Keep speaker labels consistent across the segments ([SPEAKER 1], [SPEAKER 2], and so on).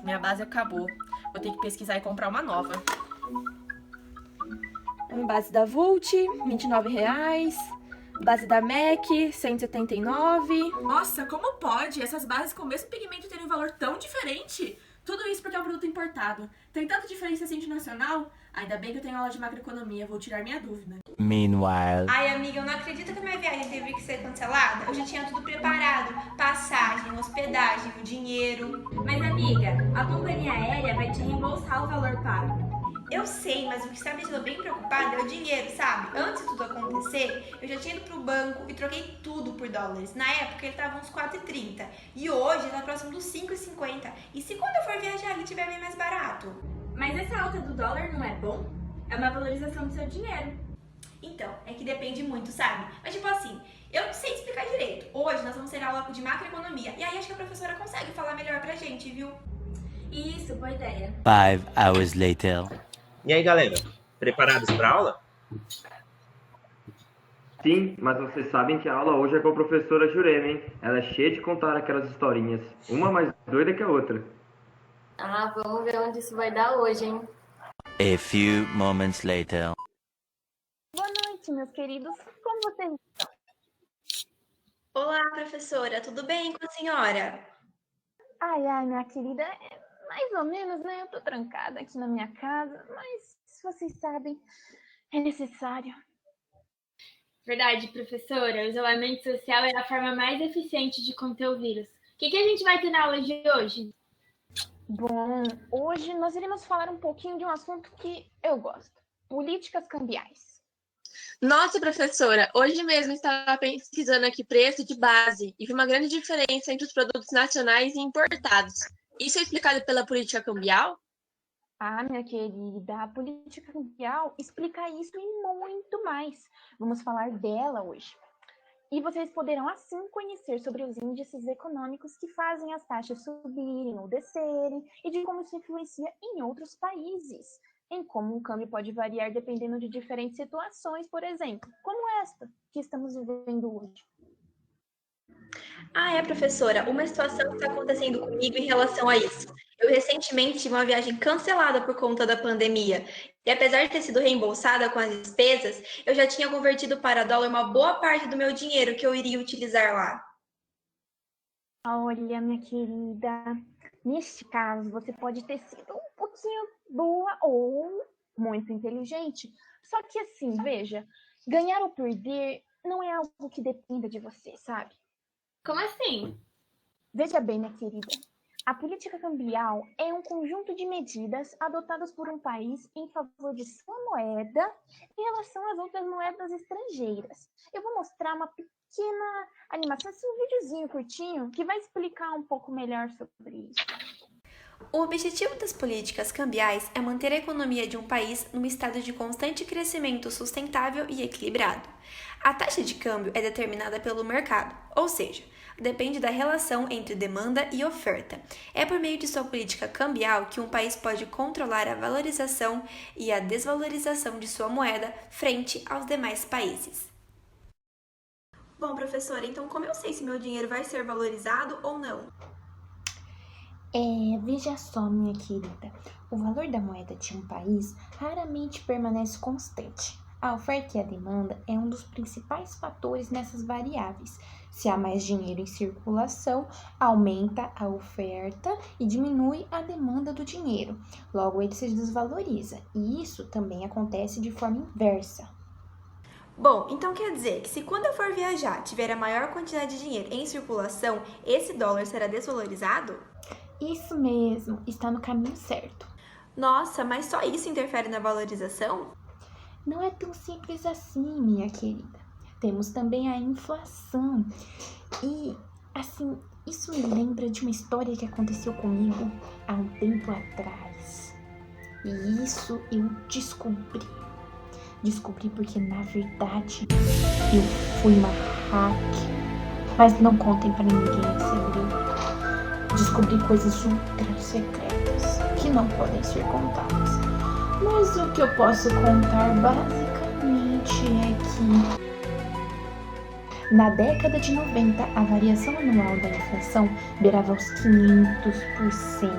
[SPEAKER 1] minha base acabou. Vou ter que pesquisar e comprar uma nova. Uma base da Vult, R$29. Base da MAC, 179. Nossa, como pode essas bases com o mesmo pigmento terem um valor tão diferente? Tudo isso porque é um produto importado. Tem tanta diferença assim de nacional? Ainda bem que eu tenho aula de macroeconomia, vou tirar minha dúvida.
[SPEAKER 2] Meanwhile.
[SPEAKER 3] Ai, amiga, eu não acredito que a minha viagem teve que ser cancelada. Eu já tinha tudo preparado. Passagem, hospedagem, o dinheiro.
[SPEAKER 4] Mas, amiga, a companhia aérea vai te reembolsar o valor pago.
[SPEAKER 3] Eu sei, mas o que está me deixando bem preocupada é o dinheiro, sabe? Antes de tudo acontecer, eu já tinha ido pro banco e troquei tudo por dólares. Na época ele tava uns 4,30 e hoje ele tá próximo dos 5,50. E se quando eu for viajar ele tiver bem mais barato?
[SPEAKER 4] Mas essa alta do dólar não é bom? É uma valorização do seu dinheiro.
[SPEAKER 3] Então, é que depende muito, sabe? Mas tipo assim, eu não sei explicar direito. Hoje nós vamos ter aula de macroeconomia e aí acho que a professora consegue falar melhor pra gente, viu?
[SPEAKER 4] Isso, boa ideia.
[SPEAKER 2] 5 hours later.
[SPEAKER 5] E aí, galera, preparados para aula?
[SPEAKER 6] Sim, mas vocês sabem que a aula hoje é com a professora Jurema, hein? Ela é cheia de contar aquelas historinhas, uma mais doida que a outra.
[SPEAKER 7] Ah, vamos ver onde isso vai dar hoje, hein?
[SPEAKER 2] A few moments later.
[SPEAKER 8] Boa noite, meus queridos. Como vocês estão?
[SPEAKER 3] Olá, professora, tudo bem com a senhora?
[SPEAKER 8] Ai, minha querida, mais ou menos, né? Eu tô trancada aqui na minha casa, mas se vocês sabem, é necessário.
[SPEAKER 4] Verdade, professora. O isolamento social é a forma mais eficiente de conter o vírus. O que a gente vai ter na aula de hoje?
[SPEAKER 8] Bom, hoje nós iremos falar um pouquinho de um assunto que eu gosto. Políticas cambiais.
[SPEAKER 9] Nossa, professora, hoje mesmo estava pesquisando aqui preço de base e vi uma grande diferença entre os produtos nacionais e importados. Isso é explicado pela política cambial?
[SPEAKER 8] Ah, minha querida, a política cambial explica isso e muito mais. Vamos falar dela hoje. E vocês poderão assim conhecer sobre os índices econômicos que fazem as taxas subirem ou descerem e de como isso influencia em outros países, em como o câmbio pode variar dependendo de diferentes situações, por exemplo, como esta que estamos vivendo hoje.
[SPEAKER 3] Ah, é, professora, uma situação que está acontecendo comigo em relação a isso. Eu recentemente tive uma viagem cancelada por conta da pandemia. E apesar de ter sido reembolsada com as despesas, eu já tinha convertido para dólar uma boa parte do meu dinheiro que eu iria utilizar lá.
[SPEAKER 8] Olha, minha querida, neste caso você pode ter sido um pouquinho boa ou muito inteligente. Só que assim, veja, ganhar ou perder não é algo que dependa de você, sabe?
[SPEAKER 4] Como assim?
[SPEAKER 8] Veja bem, minha querida, a política cambial é um conjunto de medidas adotadas por um país em favor de sua moeda em relação às outras moedas estrangeiras. Eu vou mostrar uma pequena animação, assim, um videozinho curtinho, que vai explicar um pouco melhor sobre isso.
[SPEAKER 3] O objetivo das políticas cambiais é manter a economia de um país num estado de constante crescimento sustentável e equilibrado. A taxa de câmbio é determinada pelo mercado, ou seja, depende da relação entre demanda e oferta. É por meio de sua política cambial que um país pode controlar a valorização e a desvalorização de sua moeda frente aos demais países. Bom, professora, então como eu sei se meu dinheiro vai ser valorizado ou não?
[SPEAKER 8] Veja só, minha querida, o valor da moeda de um país raramente permanece constante. A oferta e a demanda é um dos principais fatores nessas variáveis. Se há mais dinheiro em circulação, aumenta a oferta e diminui a demanda do dinheiro. Logo, ele se desvaloriza. E isso também acontece de forma inversa.
[SPEAKER 3] Bom, então quer dizer que se quando eu for viajar tiver a maior quantidade de dinheiro em circulação, esse dólar será desvalorizado?
[SPEAKER 8] Isso mesmo, está no caminho certo.
[SPEAKER 3] Nossa, mas só isso interfere na valorização?
[SPEAKER 8] Não é tão simples assim, minha querida. Temos também a inflação. E, assim, isso me lembra de uma história que aconteceu comigo há um tempo atrás. E isso eu descobri. Descobri porque, na verdade, eu fui uma hack. Mas não contem pra ninguém esse segredo. Descobri coisas ultra secretas que não podem ser contadas. Mas o que eu posso contar basicamente é que Na década de 90, a variação anual da inflação beirava os 500%,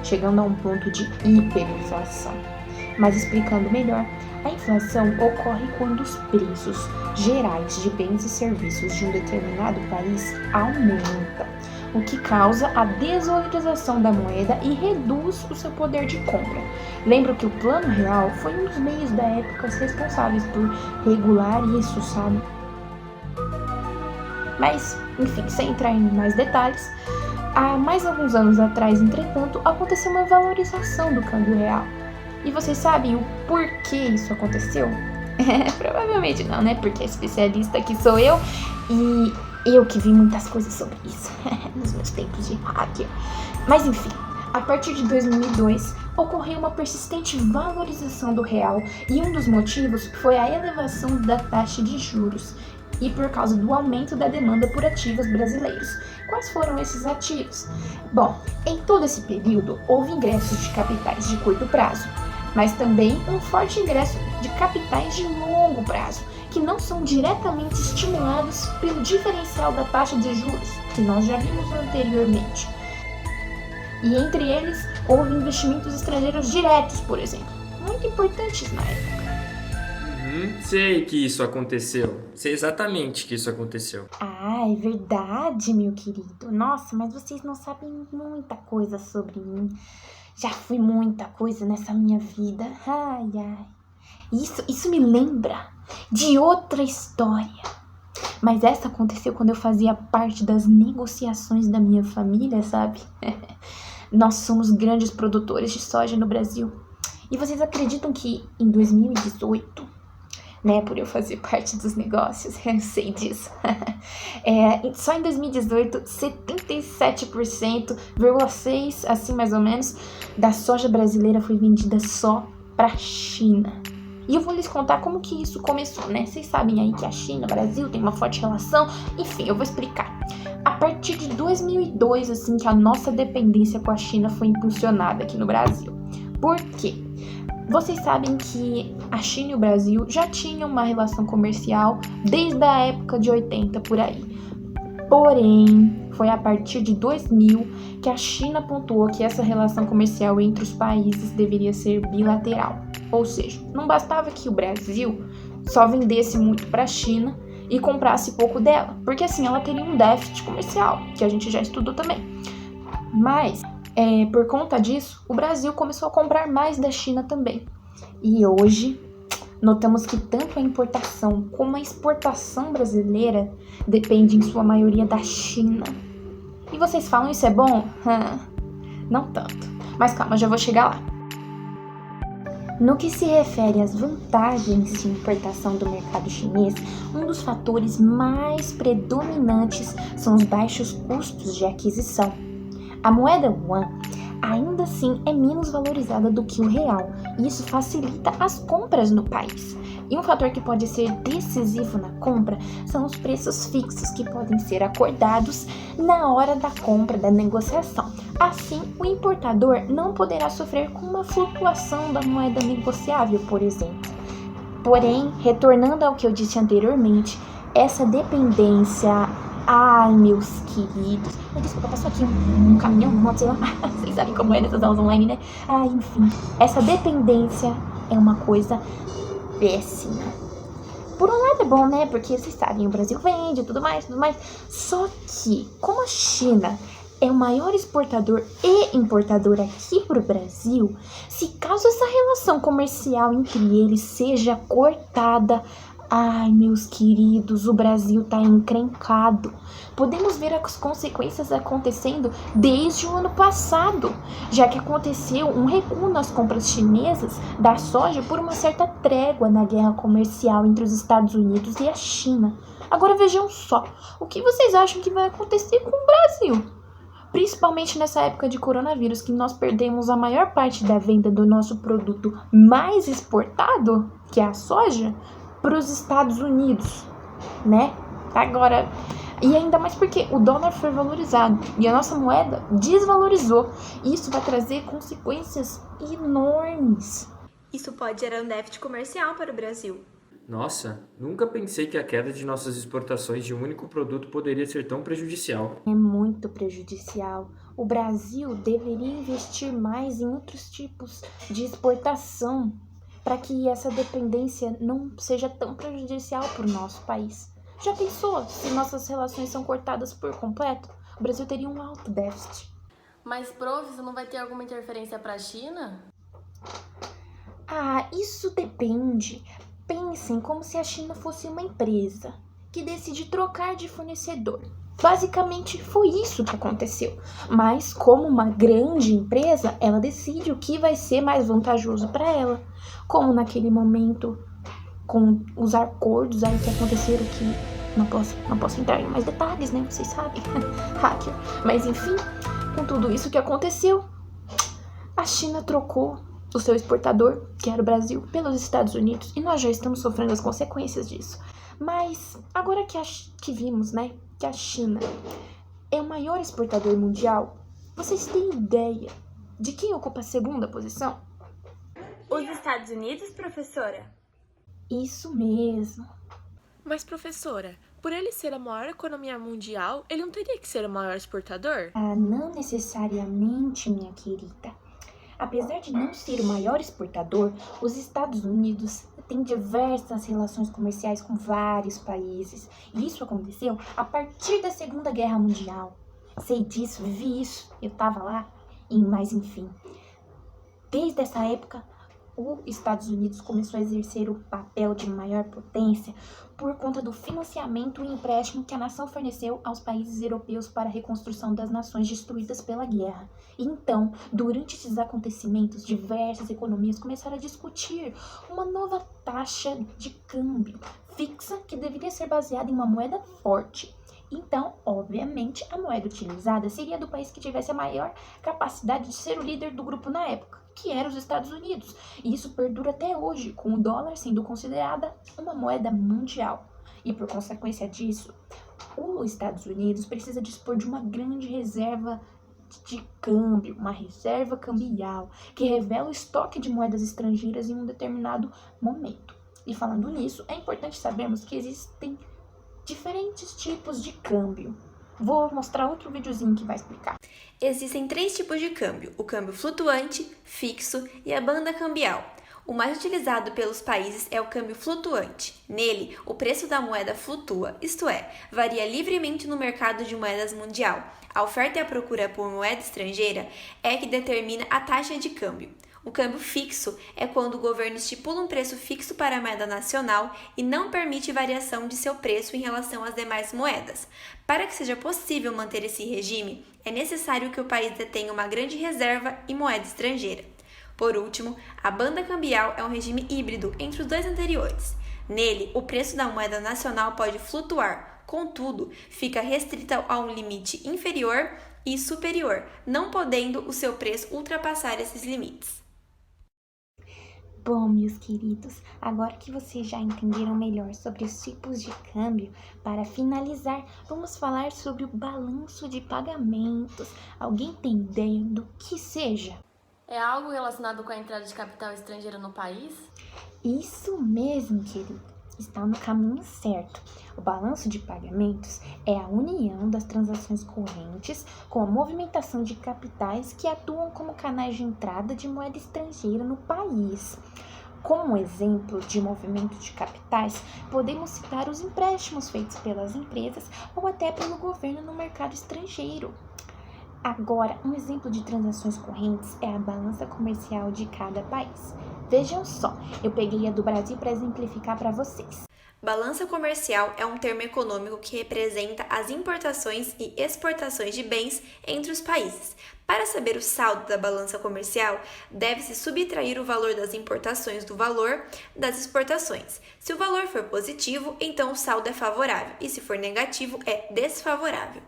[SPEAKER 8] chegando a um ponto de hiperinflação. Mas explicando melhor, a inflação ocorre quando os preços gerais de bens e serviços de um determinado país aumentam, o que causa a desvalorização da moeda e reduz o seu poder de compra. Lembro que o Plano Real foi um dos meios da época responsáveis por regular isso, sabe? Mas, enfim, sem entrar em mais detalhes, há mais alguns anos atrás, entretanto, aconteceu uma valorização do câmbio real. E vocês sabem o porquê isso aconteceu? Provavelmente não, né? Porque a especialista aqui sou eu e eu que vi muitas coisas sobre isso nos meus tempos de hacker. Mas enfim, a partir de 2002 ocorreu uma persistente valorização do real e um dos motivos foi a elevação da taxa de juros e por causa do aumento da demanda por ativos brasileiros. Quais foram esses ativos? Bom, em todo esse período houve ingressos de capitais de curto prazo, mas também um forte ingresso de capitais de longo prazo, que não são diretamente estimulados pelo diferencial da taxa de juros, que nós já vimos anteriormente. E entre eles, houve investimentos estrangeiros diretos, por exemplo, muito importantes na época.
[SPEAKER 10] Sei que isso aconteceu. Sei exatamente que isso aconteceu.
[SPEAKER 8] Ah, é verdade, meu querido. Nossa, mas vocês não sabem muita coisa sobre mim. Já fui muita coisa nessa minha vida. Ai, ai. Isso me lembra de outra história. Mas essa aconteceu quando eu fazia parte das negociações da minha família, sabe? Nós somos grandes produtores de soja no Brasil. E vocês acreditam que em 2018, né, por eu fazer parte dos negócios, eu sei disso. Só em 2018, 77,6%, assim mais ou menos, da soja brasileira foi vendida só para a China. E eu vou lhes contar como que isso começou, né? Vocês sabem aí que a China e o Brasil tem uma forte relação. Enfim, eu vou explicar. A partir de 2002, assim, que a nossa dependência com a China foi impulsionada aqui no Brasil. Por quê? Vocês sabem que a China e o Brasil já tinham uma relação comercial desde a época de 80 por aí. Porém, foi a partir de 2000 que a China pontuou que essa relação comercial entre os países deveria ser bilateral. Ou seja, não bastava que o Brasil só vendesse muito para a China e comprasse pouco dela, porque assim ela teria um déficit comercial, que a gente já estudou também. Mas por conta disso, o Brasil começou a comprar mais da China também. E hoje, notamos que tanto a importação como a exportação brasileira depende em sua maioria da China. E vocês falam, isso é bom? Não tanto. Mas calma, já vou chegar lá. No que se refere às vantagens de importação do mercado chinês, um dos fatores mais predominantes são os baixos custos de aquisição. A moeda yuan ainda assim é menos valorizada do que o real, e isso facilita as compras no país. E um fator que pode ser decisivo na compra são os preços fixos que podem ser acordados na hora da compra, da negociação. Assim, o importador não poderá sofrer com uma flutuação da moeda negociável, por exemplo. Porém, retornando ao que eu disse anteriormente, essa dependência... Ai, meus queridos... Desculpa, passou aqui um caminhão, uma moto, sei lá. Vocês sabem como é nessas aulas online, né? Enfim. Essa dependência é uma coisa péssima. Por um lado é bom, né? Porque vocês sabem, o Brasil vende e tudo mais. Só que, como a China é o maior exportador e importador aqui pro Brasil, se caso essa relação comercial entre eles seja cortada... Ai, meus queridos, o Brasil tá encrencado. Podemos ver as consequências acontecendo desde o ano passado, já que aconteceu um recuo nas compras chinesas da soja por uma certa trégua na guerra comercial entre os Estados Unidos e a China. Agora vejam só, o que vocês acham que vai acontecer com o Brasil? Principalmente nessa época de coronavírus, que nós perdemos a maior parte da venda do nosso produto mais exportado, que é a soja, para os Estados Unidos, né? Agora, e ainda mais porque o dólar foi valorizado e a nossa moeda desvalorizou. Isso vai trazer consequências enormes.
[SPEAKER 3] Isso pode gerar um déficit comercial para o Brasil.
[SPEAKER 10] Nossa, nunca pensei que a queda de nossas exportações de um único produto poderia ser tão prejudicial.
[SPEAKER 8] É muito prejudicial. O Brasil deveria investir mais em outros tipos de exportação para que essa dependência não seja tão prejudicial para o nosso país. Já pensou se nossas relações são cortadas por completo? O Brasil teria um alto déficit.
[SPEAKER 7] Mas, prof, isso não vai ter alguma interferência para a China?
[SPEAKER 8] Ah, isso depende. Pensem como se a China fosse uma empresa que decide trocar de fornecedor. Basicamente foi isso que aconteceu. Mas como uma grande empresa, ela decide o que vai ser mais vantajoso para ela. Como naquele momento com os acordos aí que aconteceram que não posso entrar em mais detalhes, né? Vocês sabem, hacker. Mas enfim, com tudo isso que aconteceu, a China trocou o seu exportador, que era o Brasil, pelos Estados Unidos, e nós já estamos sofrendo as consequências disso. Mas agora que vimos, né, que a China é o maior exportador mundial, vocês têm ideia de quem ocupa a segunda posição?
[SPEAKER 3] Os Estados Unidos, professora?
[SPEAKER 8] Isso mesmo.
[SPEAKER 1] Mas, professora, por ele ser a maior economia mundial, ele não teria que ser o maior exportador?
[SPEAKER 8] Ah, não necessariamente, minha querida. Apesar de não ser o maior exportador, os Estados Unidos têm diversas relações comerciais com vários países. E isso aconteceu a partir da Segunda Guerra Mundial. Sei disso, vivi isso, eu tava lá, mas enfim. Desde essa época, os Estados Unidos começou a exercer o papel de maior potência por conta do financiamento e empréstimo que a nação forneceu aos países europeus para a reconstrução das nações destruídas pela guerra. Então, durante esses acontecimentos, diversas economias começaram a discutir uma nova taxa de câmbio fixa que deveria ser baseada em uma moeda forte. Então, obviamente, a moeda utilizada seria do país que tivesse a maior capacidade de ser o líder do grupo na época, que era os Estados Unidos. E isso perdura até hoje, com o dólar sendo considerada uma moeda mundial. E por consequência disso, os Estados Unidos precisa dispor de uma grande reserva de câmbio, uma reserva cambial, que revela o estoque de moedas estrangeiras em um determinado momento. E falando nisso, é importante sabermos que existem diferentes tipos de câmbio. Vou mostrar outro videozinho que vai explicar.
[SPEAKER 3] Existem 3 tipos de câmbio: o câmbio flutuante, fixo e a banda cambial. O mais utilizado pelos países é o câmbio flutuante. Nele, o preço da moeda flutua, isto é, varia livremente no mercado de moedas mundial. A oferta e a procura por moeda estrangeira é que determina a taxa de câmbio. O câmbio fixo é quando o governo estipula um preço fixo para a moeda nacional e não permite variação de seu preço em relação às demais moedas. Para que seja possível manter esse regime, é necessário que o país detenha uma grande reserva em moeda estrangeira. Por último, a banda cambial é um regime híbrido entre os dois anteriores. Nele, o preço da moeda nacional pode flutuar, contudo, fica restrita a um limite inferior e superior, não podendo o seu preço ultrapassar esses limites.
[SPEAKER 8] Bom, meus queridos, agora que vocês já entenderam melhor sobre os tipos de câmbio, para finalizar, vamos falar sobre o balanço de pagamentos. Alguém tem ideia do que seja?
[SPEAKER 7] É algo relacionado com a entrada de capital estrangeiro no país?
[SPEAKER 8] Isso mesmo, querido. Está no caminho certo. O balanço de pagamentos é a união das transações correntes com a movimentação de capitais que atuam como canais de entrada de moeda estrangeira no país. Como exemplo de movimento de capitais, podemos citar os empréstimos feitos pelas empresas ou até pelo governo no mercado estrangeiro. Agora, um exemplo de transações correntes é a balança comercial de cada país. Vejam só, eu peguei a do Brasil para exemplificar para vocês.
[SPEAKER 3] Balança comercial é um termo econômico que representa as importações e exportações de bens entre os países. Para saber o saldo da balança comercial, deve-se subtrair o valor das importações do valor das exportações. Se o valor for positivo, então o saldo é favorável, e se for negativo, é desfavorável.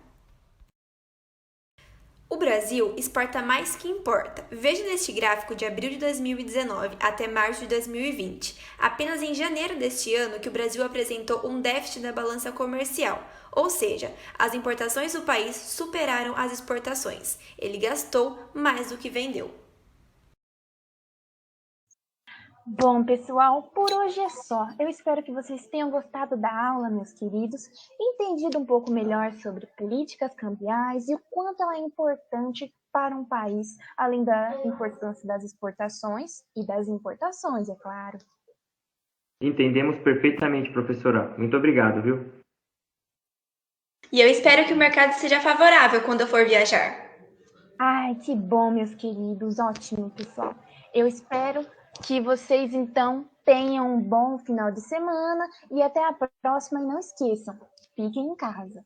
[SPEAKER 3] O Brasil exporta mais que importa. Veja neste gráfico de abril de 2019 até março de 2020. Apenas em janeiro deste ano que o Brasil apresentou um déficit da balança comercial, ou seja, as importações do país superaram as exportações. Ele gastou mais do que vendeu.
[SPEAKER 8] Bom, pessoal, por hoje é só. Eu espero que vocês tenham gostado da aula, meus queridos, entendido um pouco melhor sobre políticas cambiais e o quanto ela é importante para um país, além da importância das exportações e das importações, é claro.
[SPEAKER 6] Entendemos perfeitamente, professora. Muito obrigado, viu?
[SPEAKER 3] E eu espero que o mercado seja favorável quando eu for viajar.
[SPEAKER 8] Ai, que bom, meus queridos. Ótimo, pessoal. Eu espero que vocês, então, tenham um bom final de semana e até a próxima. E não esqueçam, fiquem em casa.